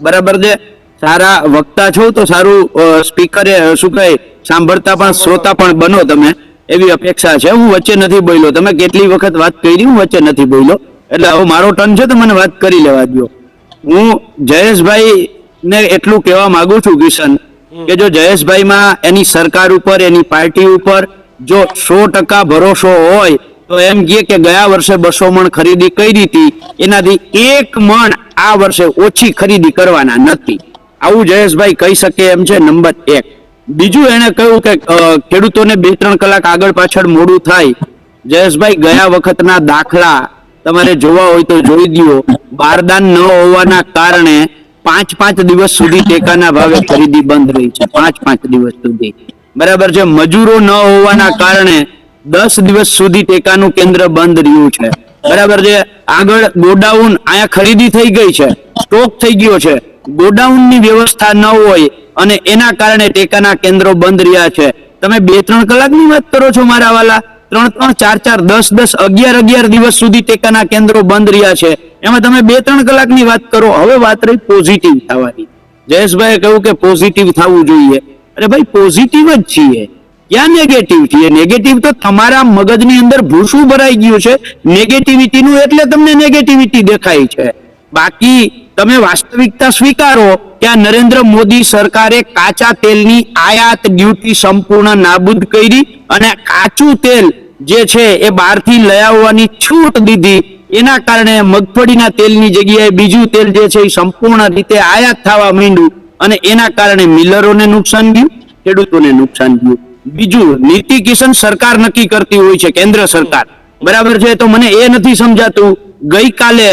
બરાબર છે, સારા વક્તા છો તો સારું સ્પીકરે શું કહે સાંભળતા પણ શ્રોતા પણ બનો તમે, એવી અપેક્ષા છે. હું વચ્ચે નથી બોલ્યો, તમે કેટલી વખત વાત કરી, હું વચ્ચે નથી બોલ્યો, એટલે હવે મારો ટર્ન છે તો મને વાત કરી લેવા દો. હું જયેશભાઈ ને એટલું કહેવા માંગુ છું કિશન કે જો જયેશભાઈમાં એની સરકાર ઉપર એની પાર્ટી ઉપર જો 100% ભરોસો હોય તો એમ કહે કે ગયા વર્ષે 200 મણ ખરીદી કરી હતી, એનાથી 1 મણ આ વર્ષે ઓછી ખરીદી કરવાના નથી, આવું જયેશભાઈ કહી શકે એમ છે. નંબર 1. બીજું એને કહ્યું કે ખેડૂતોને 2-3 કલાક આગળ પાછળ મોડું થાય. જયેશભાઈ, ગયા વખતના દાખલા તમારે જોવા હોય તો જોઈ દો. બારદાન ન હોવાના કારણે 5-5 દિવસ સુધી ટેકાના ભાવે ખરીદી બંધ રહી છે, 5-5 દિવસ સુધી, બરાબર છે. મજૂરો ન હોવાના કારણે 10 દિવસ સુધી ટેકાનું કેન્દ્ર બંધ રહ્યું છે, બરાબર છે. આગળ ગોડાઉન અહીંયા ખરીદી થઈ ગઈ છે, સ્ટોક થઈ ગયો છે, ગોડાઉનની વ્યવસ્થા ન હોય અને એના કારણે ટેકાના કેન્દ્રો બંધ રહ્યા છે. તમે 2-3 કલાકની વાત કરો છો મારા વાલા, 3-3, 4-4, 10-10, 11-11 દિવસ સુધી ટેકાના કેન્દ્રો બંધ રહ્યા છે, એમાં તમે 2-3 કલાકની વાત કરો. હવે વાત રહી પોઝિટિવ થવાની. જયેશભાઈએ કહ્યું કે પોઝિટિવ થવું જોઈએ. અરે ભાઈ, પોઝિટિવ જ છીએ, ક્યાં નેગેટિવ છીએ? નેગેટિવ તો તમારા મગજની અંદર ભૂસું ભરાઈ ગયું છે નેગેટિવિટીનું, એટલે તમને નેગેટિવિટી દેખાય છે. બાકી તમે વાસ્તવિકતા સ્વીકારો કે આ નરેન્દ્ર મોદી સરકારે કાચા તેલની આયાત ડ્યુટી સંપૂર્ણ નાબૂદ કરી અને કાચું તેલ જે છે એ બહારથી લઈ આવવાની છૂટ દીધી. એના કારણે મગફળીના તેલની જગ્યાએ બીજું તેલ જે છે એ સંપૂર્ણ રીતે આયાત થવા માંડ્યું અને એના કારણે મિલરોને નુકસાન ગયું, ખેડૂતોને નુકસાન ગયું. બીજું, નીતિ કિશન સરકાર નક્કી કરતી હોય છે, કેન્દ્ર સરકાર, બરાબર છે. તો મને એ નથી સમજાતું, ગઈકાલે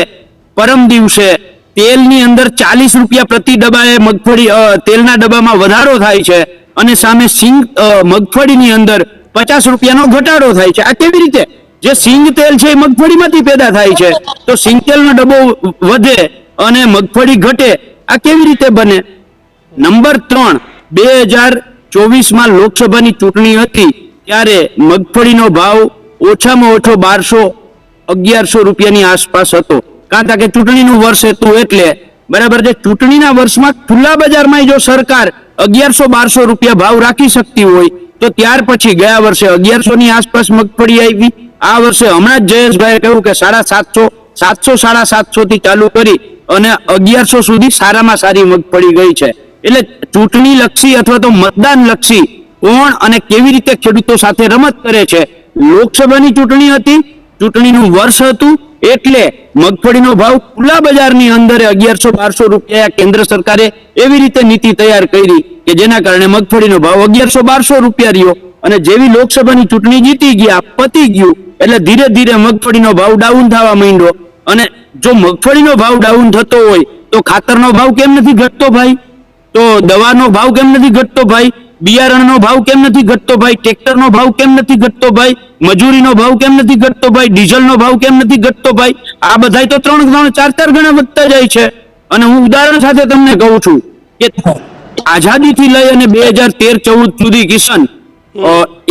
પરમ દિવસે તેલની અંદર 40 રૂપિયા પ્રતિ ડબ્બાએ મગફળી તેલના ડબ્બામાં વધારો થાય છે અને સામે સિંગ મગફળીની અંદર 50 રૂપિયાનો ઘટાડો થાય છે. આ કેવી રીતે? જે સિંગ તેલ છે એ મગફળીમાંથી પેદા થાય છે, તો સિંગ તેલનો ડબ્બો વધે અને મગફળી ઘટે, આ કેવી રીતે બને? નંબર 3, 2024માં લોકસભાની ચૂંટણી હતી ત્યારે મગફળીનો ભાવ ઓછામાં ઓછો 1200-1100 રૂપિયાની આસપાસ હતો, કારણ કે ચૂંટણીનું વર્ષ હતું એટલે, બરાબર છે. ચૂંટણીના વર્ષમાં ખુલ્લા બજારમાં જો સરકાર 1100-1200 રૂપિયા ભાવ રાખી શકતી હોય તો ત્યાર પછી ગયા વર્ષે 1100 ની આસપાસ મગફળી આવી. આ વર્ષે હમણાં જ જયેશભાઈએ કહ્યું કે 750, 700, 750 થી ચાલુ કરી અને 1100 સુધી સારામાં સારી મગફળી ગઈ છે. એટલે ચૂંટણી લક્ષી અથવા તો મતદાન લક્ષી કોણ અને કેવી રીતે ખેડૂતો સાથે રમત કરે છે. લોકસભાની ચૂંટણી હતી, ચૂંટણીનું વર્ષ હતું, એટલે મગફળીનો ભાવ ખુલ્લા બજારની અંદર 1100-1200 રૂપિયા કેન્દ્ર સરકારે એવી રીતે નીતિ તૈયાર કરી કે જેના કારણે મગફળીનો ભાવ 1100-1200 રૂપિયા રહ્યો. અને જેવી લોકસભાની ચૂંટણી જીતી ગયા, પતી ગયું, એટલે ધીરે ધીરે મગફળીનો ભાવ ડાઉન થવા માંડ્યો. અને જો મગફળીનો ભાવ ડાઉન થતો હોય તો ખાતરનો ભાવ કેમ નથી ઘટતો ભાઈ? તો દવાનો ભાવ કેમ નથી ઘટતો ભાઈ? બિયારણનો ભાવ કેમ નથી ઘટતો ભાઈ? ટ્રેક્ટરનો ભાવ કેમ નથી ઘટતો ભાઈ? મજૂરીનો ભાવ કેમ નથી ઘટતો ભાઈ? ડીઝલનો ભાવ કેમ નથી ઘટતો ભાઈ? આ બધાય તો 3-4 ગણા વધતા જાય છે. અને હું ઉદાહરણ સાથે તમને કહું છું કે આઝાદીથી લઈ અને 2013-14 સુધી કિશન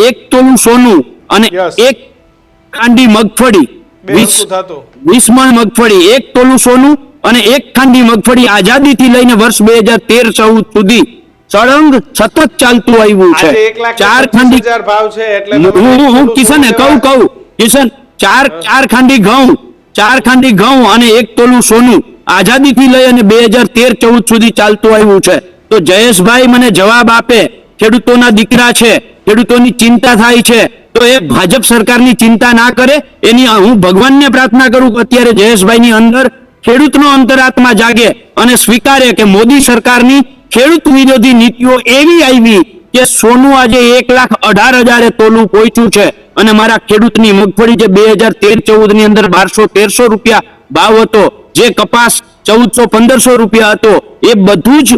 1 તોલું સોનું અને Yes. 1 ખાંડી મગફળી, બે વસ્તુ થતું. 20 મણ મગફળી, 1 તોલું સોનું અને 1 ખાંડી મગફળી આઝાદીથી લઈને વર્ષ 2013-14 સુધી સળંગ સતત ચાલતું આવ્યું છે. આજે 1,25,000 ભાવ છે એટલે તમે હું કિશને કહું કિશન, ચાર ખાંડી ઘઉં અને 1 તોલું સોનું આઝાદીથી લઈ અને 2013-14 સુધી ચાલતું આવ્યું છે. તો જયેશભાઈ મને જવાબ આપે, ખેડૂતોના દીકરા છે, ખેડૂતોની ચિંતા થાય છે, તો એ ભાજપ સરકારની ચિંતા ના કરે. એની હું ભગવાનને પ્રાર્થના કરું કે અત્યારે જયેશભાઈની અંદર ખેડૂતનો અંતરાત્મા જાગે અને સ્વીકારે કે મોદી સરકારની ખેડૂત વિરોધી નીતિઓ એવી આવી કે સોનું આજે 1,18,000 તોલું પહોંચ્યું છે. અને મારા ખેડૂતની મગફળી જે 2013-14 ની અંદર 1200-1300 રૂપિયા ભાવ હતો, જે કપાસ 1400-1500 રૂપિયા હતો, એ બધું જ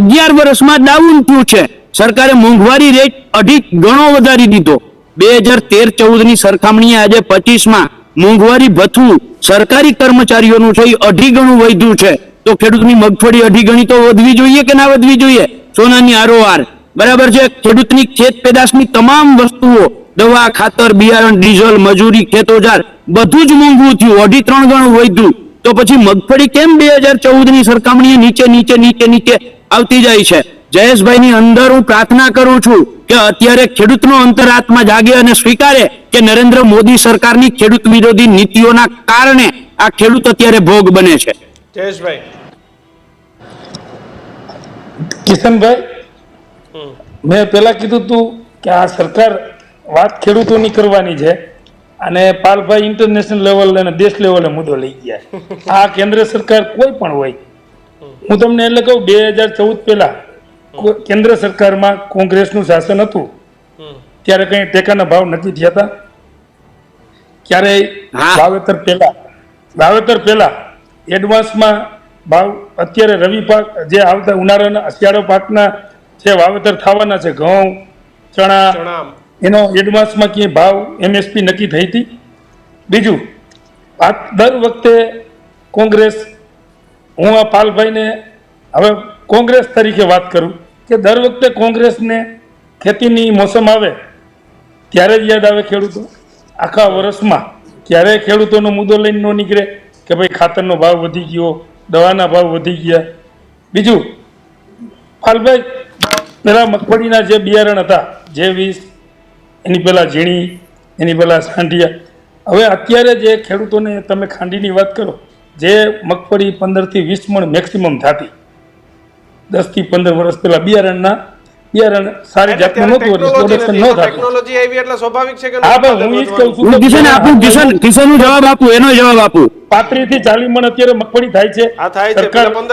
11 વર્ષમાં ડાઉન થયું છે. સરકારે મોંઘવારી રેટ 2.5 ગણો વધારી દીધો. 2013-14 ની સરખામણીએ આજે 25માં મોંઘવારી ભથ્થું સરકારી કર્મચારીઓનું છે એ 2.5 ગણું વધ્યું છે. તો ખેડૂતની મગફળી 2.5 ગણી તો વધવી જોઈએ કે ના વધવી જોઈએ? સોનાની આરોઆર બરાબર છે. ખેડૂતની ખેત પેદાશની તમામ વસ્તુઓ, દવા, ખાતર, બિયારણ, ડીઝલ, મજૂરી, ખેત ઓજાર બધું જ મોંઘું થયું, 2.5-3 ગણું વધ્યું. તો પછી મગફળી કેમ 2014 ની સરખામણીએ નીચે આવતી જાય છે? જયેશભાઈની અંદર હું પ્રાર્થના કરું છું કે અત્યારે ખેડૂતનો અંતરાત્મા જાગે અને સ્વીકારે કે નરેન્દ્ર મોદી સરકારની ખેડૂત વિરોધી નીતિઓના કારણે આ ખેડૂત અત્યારે ભોગ બને છે. જયેશભાઈ, કિશનભાઈ, મેં પેલા કીધું તું કે આ સરકાર વાત ખેડૂતોની કરવાની છે અને પાલભાઈ ઇન્ટરનેશનલ લેવલ અને દેશ લેવલે મુદ્દો લઈ ગયા. આ કેન્દ્ર સરકાર કોઈ પણ હોય, હું તમને એટલે કહું 2014 પહેલા કેન્દ્ર સરકારમાં કોંગ્રેસનું શાસન હતું ત્યારે કઈ ટેકાના ભાવ નથી થયા હતા ક્યારેય. વાવેતર પહેલા એડવાન્સમાં ભાવ, અત્યારે રવિ પાક જે આવતા ઉનાળાના શિયાળો પાકના જે વાવેતર થવાના છે, ઘઉં, ચણા, એનો એડવાન્સમાં ક્યાંય ભાવ MSP નક્કી થઈ હતી. બીજું, દર વખતે કોંગ્રેસ, હું આ પાલભાઈને હવે કોંગ્રેસ તરીકે વાત કરું કે દર વખતે કોંગ્રેસને ખેતીની મોસમ આવે ત્યારે જ યાદ આવે ખેડૂતો. આખા વર્ષમાં ક્યારેય ખેડૂતોનો મુદ્દો લઈને ન નીકળે કે ભાઈ ખાતરનો ભાવ વધી ગયો, દવાના ભાવ વધી ગયા. બીજું, પાલભાઈ પેલા મગફળીના જે બિયારણ હતા, જે 20, એની પહેલાં ઝીણી, એની પહેલાં સાંઢિયા, હવે અત્યારે જે ખેડૂતોને તમે ખાંડીની વાત કરો, જે મગફળી 15 થી 20 મણ મેક્સિમમ થતી 10 થી 15 વર્ષ પહેલા બિયારણ સારી જાતનું નહોતું, પ્રોડક્શન ન થતું. ટેકનોલોજી આવી એટલે સ્વાભાવિક છે કે હા ભાઈ, હું ઈ જ કહું છું. કિશનનો જવાબ આપું, એનો જવાબ આપું. 35 થી 40 મણ અત્યારે મગફળી થાય છે. આ થાય છે.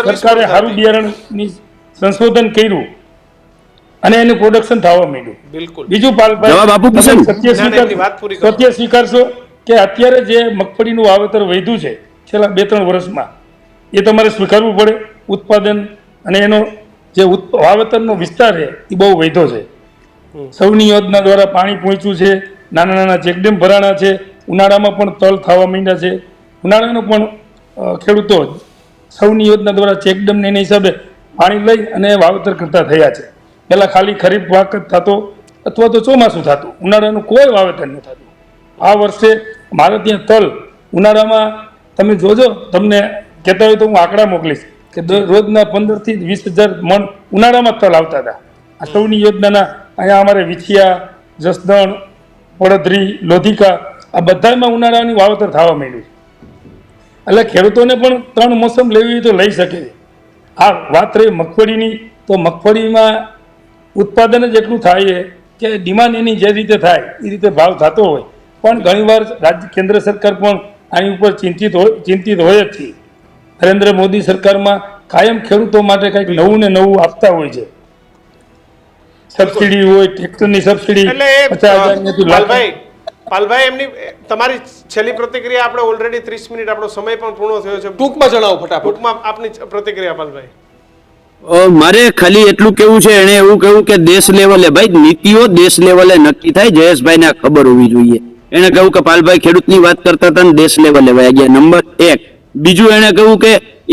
સરકારે સારું બિયારણની સંશોધન કર્યું અને એનું પ્રોડક્શન થવા માંડ્યું. બિલકુલ. બીજું જવાબ આપું કિશન. સત્ય સ્વીકારશો કે અત્યારે જે મગફળીનું વાવેતર વધ્યું છે છેલ્લા 2-3 વર્ષમાં, એ તમારે સ્વીકારવું પડે. ઉત્પાદન અને એનો જે વાવેતરનો વિસ્તાર છે એ બહુ વધ્યો છે. સૌની યોજના દ્વારા પાણી પહોંચ્યું છે, નાના નાના ચેકડેમ ભરાણા છે, ઉનાળામાં પણ તલ થવા માંડ્યા છે. ઉનાળાનો પણ ખેડૂતો સૌની યોજના દ્વારા ચેકડેમને એના હિસાબે પાણી લઈ અને વાવેતર કરતા થયા છે. પહેલાં ખાલી ખરીફ પાક જ થતો અથવા તો ચોમાસું થતું, ઉનાળાનું કોઈ વાવેતર ન થતું. આ વર્ષે મારે ત્યાં તલ ઉનાળામાં તમે જોજો, તમને કહેતા હોય તો હું આંકડા મોકલીશ કે રોજના 15 થી 20,000 મણ ઉનાળામાં તલ આવતા હતા. આ સૌની યોજનાના અહીંયા અમારે વિછિયા, જસદણ, પડધરી, લોધિકા આ બધામાં ઉનાળાની વાવેતર થવા માંડ્યું છે. એટલે ખેડૂતોને પણ 3 મોસમ લેવી હોય તો લઈ શકે છે. આ વાત રહી મગફળીની તો મગફળીમાં ઉત્પાદન જ એટલું થાય છે કે ડિમાન્ડ એની જે રીતે થાય એ રીતે ભાવ થતો હોય, પણ ઘણીવાર કેન્દ્ર સરકાર પણ આની ઉપર ચિંતિત હોય જ છે. નરેન્દ્ર મોદી સરકારમાં કાયમ ખેડૂતો માટે કંઈક નવું ને નવું આપતા હોય છે. સબસિડી હોય, ટ્રેક્ટરની સબસિડી એટલે 50,000 પાલભાઈ એમની તમારી છેલ્લી પ્રતિક્રિયા, આપણે ઓલરેડી 30 મિનિટ આપણો સમય પણ પૂર્ણ થયો છે. ટૂંકમાં જણાવો ફટાફટ. ટૂંકમાં આપની પ્રતિક્રિયા પાલભાઈ. મારે ખાલી એટલું કેવું છે, એને એવું કેવું કે દેશ લેવલે ભાઈ નીતિઓ દેશ લેવલે નક્કી થાય. જયેશભાઈને આ ખબર હોવી જોઈએ. એને કહ્યું કે પાલભાઈ ખેડૂતની વાત કરતા હતા ને દેશ લેવલે વયા ગયા. નંબર 1. બીજું એને કહ્યું કે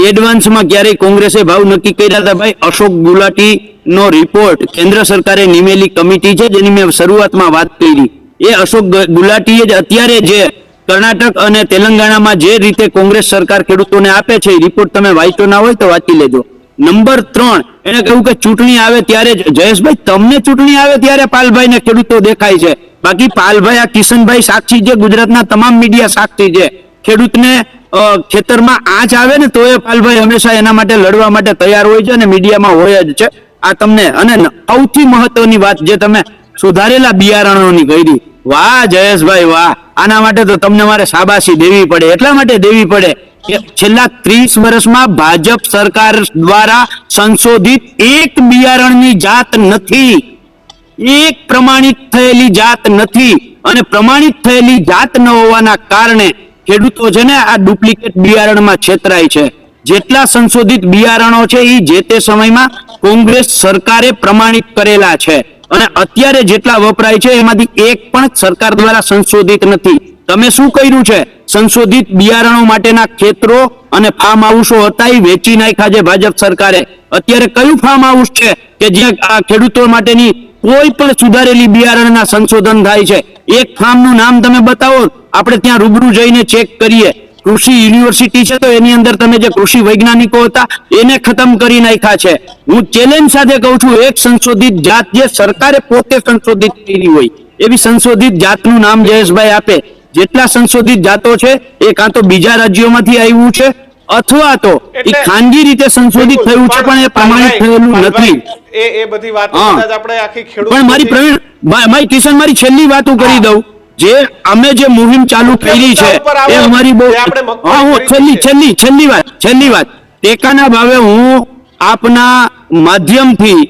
એડવાન્સમાં ક્યારેય કોંગ્રેસે ભાવ નક્કી કર્યા હતા. ભાઈ અશોક ગુલાટી નો રિપોર્ટ કેન્દ્ર સરકારે નિમેલી કમિટી છે જેની મેં શરૂઆતમાં વાત કરી. એ અશોક ગુલાટીએ જ અત્યારે જે કર્ણાટક અને તેલંગાણામાં જે રીતે કોંગ્રેસ સરકાર ખેડૂતોને આપે છે એ રિપોર્ટ તમે વાંચ્યો ના હોય તો વાંચી લેજો. નંબર 3, એને કહ્યું કે ચૂંટણી આવે ત્યારે જ, જયેશભાઈ તમને ચૂંટણી આવે ત્યારે પાલભાઈ ને ખેડૂતો દેખાય છે, બાકી પાલભાઈ આ કિશનભાઈ સાક્ષી છે, ગુજરાતના તમામ મીડિયા સાક્ષી છે. ખેડૂતને ખેતરમાં આંચ આવે ને તો એ પાલભાઈ હંમેશા એના માટે લડવા માટે તૈયાર હોય છે અને મીડિયામાં હોય જ છે. આ તમને, અને સૌથી મહત્વની વાત જે તમે સુધારેલા બિયારણોની કરી, વાહ જયેશભાઈ વાહ, આના માટે તો તમને મારે શાબાશી દેવી પડે. એટલા માટે દેવી પડે કે છેલ્લા 30 વર્ષમાં ભાજપ સરકાર દ્વારા સંશોધિત એક બિયારણની જાત નથી, એક પ્રમાણિત થયેલી જાત નથી, અને પ્રમાણિત થયેલી જાત ન હોવાના કારણે ખેડૂતો છે ને આ ડુપ્લિકેટ બિયારણમાં છેતરાય છે. જેટલા સંશોધિત બિયારણો છે એ જે તે સમયમાં કોંગ્રેસ સરકારે પ્રમાણિત કરેલા છે, અને અત્યારે જેટલા વપરાય છે એમાંથી એક પણ સરકાર દ્વારા સંશોધિત નથી. તમે શું કર્યું છે? સંશોધિત બિયારણો માટેના ખેતરો અને ફાર્મ હાઉસો હતા એ વેચી નાખ્યા છે ભાજપ સરકારે. અત્યારે કયું ફાર્મ હાઉસ છે કે જ્યાં આ ખેડૂતો માટેની કોઈ પણ સુધારેલી બિયારણના સંશોધન થાય છે? એક ફાર્મનું નામ તમે બતાવો, આપણે ત્યાં રૂબરૂ જઈને ચેક કરીએ. કૃષિ યુનિવર્સિટી છે તો એની અંદર તમે જે કૃષિ વૈજ્ઞાનિકો હતા એને ખતમ કરી નાખ્યા છે. હું ચેલેન્જ સાથે કહું છું, એક સંશોધિત જાત જે સરકારે પોતે સંશોધિત કરી હોય એવી સંશોધિત જાતનું નામ જયેશભાઈ આપે. જેટલા સંશોધિત જાતો છે એ કાં તો બીજા રાજ્યોમાંથી આવ્યું છે અથવા તો એ ખાનગી રીતે સંશોધિત થયું છે પણ એ પ્રમાણિત થયેલું નથી. એ બધી વાત આપણે આખી ખેડૂત, પણ મારી પ્રવીણ ભાઈ કિશન, મારી છેલ્લી વાત હું કરી દઉં. જે અમે જે મુહિમ ચાલુ કરી છે એ અમારી બહુ, હા હું છેલ્લી વાત ટેકાના ભાવે હું આપના માધ્યમથી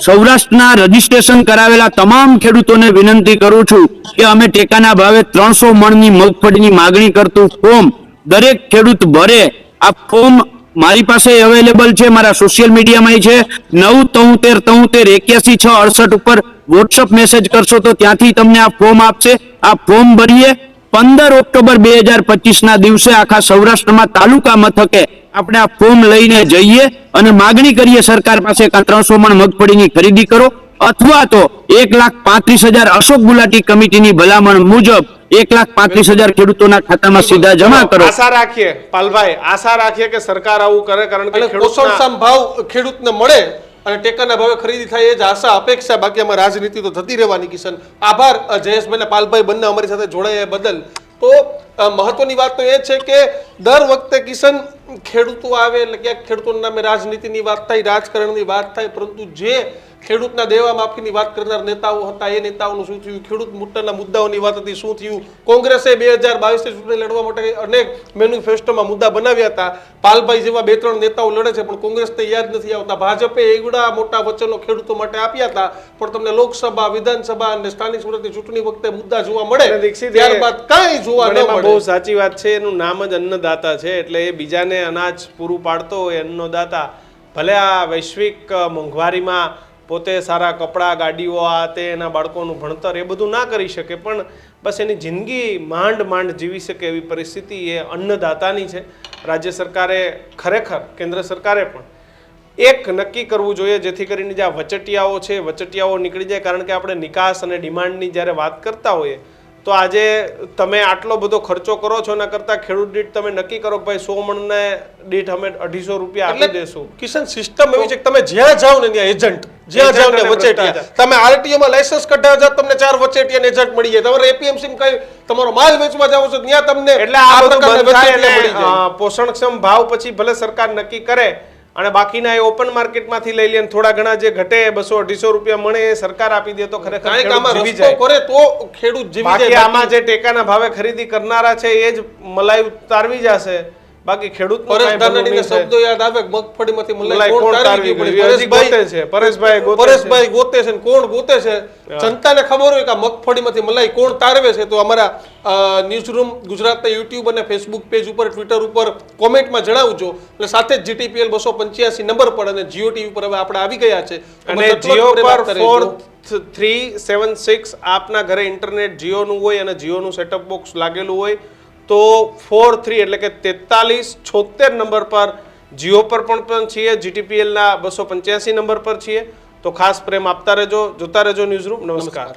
સૌરાષ્ટ્રના રજીસ્ટ્રેશન કરાવેલા તમામ ખેડૂતોને વિનંતી કરું છું કે અમે ટેકાના ભાવે 300 મણની મગફળીની માગણી કરતું ફોર્મ દરેક ખેડૂત ભરે. આ ફોર્મ મારી પાસે અવેલેબલ છે, મારા સોશિયલ મીડિયામાં છે. 973738168 ઉપર વોટ્સઅપ મેસેજ કરશો તો ત્યાંથી તમને આ ફોર્મ આપશે. આ ફોર્મ ભરીએ 15 ઓક્ટોબર 2025 ના દિવસે આખા સૌરાષ્ટ્રમાં તાલુકા મથકે આપણે આ ફોર્મ લઈને જઈએ અને માગણી કરીએ સરકાર પાસે કે 300 મણ મગફળીની ખરીદી કરો, અથવા તો 1,35,000 અશોક ગુલાટી કમિટીની ભલામણ મુજબ 1,35,000 ખેડૂતોના ખાતામાં સીધા જમા કરો. આશા રાખીએ પાલભાઈ, આશા રાખીએ કે સરકાર આવું કરે, કારણ કે પોષણક્ષમ ભાવ ખેડૂતને મળે અને ટેકાના ભાવે ખરીદી થાય એ જ આશા અપેક્ષા. બાકી આમાં રાજનીતિ તો થતી રહેવાની. કિશન, આભાર જયેશભાઈ અને પાલભાઈ બંને અમારી સાથે જોડાયા બદલ. તો મહત્વની વાત તો એ છે કે દર વખતે કિશન ખેડૂતો આવે એટલે ક્યાંક ખેડૂતોના નામે રાજનીતિની વાત થાય, રાજકારણની વાત થાય, પરંતુ જે ખેડૂતના દેવા માફીની વાત કરનાર નેતાઓ હતા એ નેતાઓનું શું થયું? ખેડૂત મુદ્દાના મુદ્દાઓની વાત હતી, શું થયું? કોંગ્રેસે 2022 ચૂંટણી લડવા માટે અનેક મેનિફેસ્ટોમાં મુદ્દા બનાવ્યા હતા. પાલભાઈ જેવા 2-3 નેતાઓ લડે છે પણ કોંગ્રેસને યાદ નથી આવતા. ભાજપે એવડા મોટા વચનો ખેડૂતો માટે આપ્યા હતા પણ તમને લોકસભા, વિધાનસભા અને સ્થાનિક સ્વરાજની ચૂંટણી વખતે મુદ્દા જોવા મળે, ત્યારબાદ કાંઈ જોવા ન મળે. બહુ સાચી વાત છે. એનું નામ જ અન્નદાતા છે, એટલે એ બીજાને અનાજ પૂરું પાડતો હોય અન્નદાતા. ભલે આ વૈશ્વિક મોંઘવારીમાં પોતે સારા કપડાં, ગાડીઓ, આ તે એના બાળકોનું ભણતર એ બધું ના કરી શકે, પણ બસ એની જિંદગી માંડ જીવી શકે એવી પરિસ્થિતિ એ અન્નદાતાની છે. રાજ્ય સરકારે ખરેખર, કેન્દ્ર સરકારે પણ એક નક્કી કરવું જોઈએ જેથી કરીને જે આ વચટિયાઓ છે વચટિયાઓ નીકળી જાય. કારણ કે આપણે નિકાસ અને ડિમાન્ડની જ્યારે વાત કરતા હોઈએ તો આજે તમે આટલો બધો ખર્ચો કરો છો, એના કરતાં ખેડૂત દીઠ તમે નક્કી કરો કે ભાઈ 100 મણને દીઠ અમે 250 રૂપિયા આપી દેશું. કિશન, સિસ્ટમ એવી છે કે તમે જ્યાં જાઓ ને ત્યાં એજન્ટ, જ્યાં જાઓ ને વચેટિયા. તમે આરટીઓ માં લાયસન્સ કઢાવવા જાવ તમને 4 વચેટિયા ને એજન્ટ મળી જાય. તમારે એપીએમસી માં કઈ તમારો માલ વેચવા જાવ છો ત્યાં તમને એટલે આ બધું પોષણક્ષમ ભાવ પછી ભલે સરકાર નક્કી કરે અને બાકીના એ ઓપન માર્કેટમાંથી લઈ લે અને થોડા ઘણા જે ઘટે 200-250 રૂપિયા મળે એ સરકાર આપી દે તો ખરેખર કારણ કે આમાં ખેડૂત જીવી રસ્તો જાય. કરે તો ખેડૂત જીવી બાકી જાય. આમાં જે ટેકાના ભાવે ખરીદી કરનારા છે એ જ મલાઈ ઉતારવી જશે. બાકી ખેડૂત પરેશ ધાનાણીના શબ્દો યાદ આવે કે મગફળીમાંથી મલાઈ મલાઈ કોણ કોણ તારવી તારવી ગયું? ગયું? હજી ગોતે છે. પરેશભાઈ ગોતે છે. પરેશભાઈ ગોતે છે ને કોણ ગોતે છે? જનતાને ખબર હોય કે આ મગફળીમાંથી મલાઈ કોણ તારવે છે તો અમારા ન્યૂઝરૂમ ગુજરાતના યુટ્યુબ અને ફેસબુક પેજ ઉપર, ટ્વિટર ઉપર કોમેન્ટમાં જણાવજો. અને સાથે જ GTPL 285 નંબર પર અને જીઓ ટીવી પર હવે આપણે આવી ગયા છે. અને જીઓ પર 4376 આપના ઘરે ઇન્ટરનેટ જીઓનું હોય અને જીઓનું સેટઅપ બોક્સ લાગેલું હોય તો 43 એટલે કે 4376 નંબર પર જીઓ પર પણ છીએ, GTPL ના 285 નંબર પર છીએ. તો ખાસ પ્રેમ આપતા રહેજો, જોતા રહેજો ન્યૂઝરૂમ. નમસ્કાર.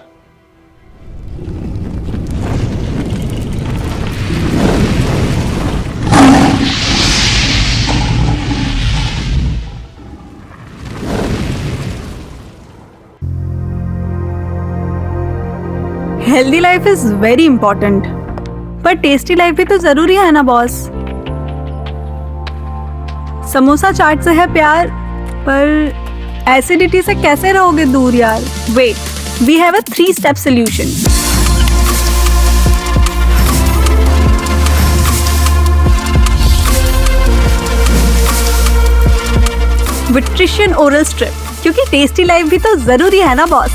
Healthy life is very important, पर टेस्टी लाइफ भी तो जरूरी है ना बॉस। समोसा चाट से है प्यार, पर एसिडिटी से कैसे रहोगे दूर यार। Wait, we have a 3-step solution. विट्रिशियन ओरल स्ट्रिप, क्योंकि टेस्टी लाइफ भी तो जरूरी है ना बॉस।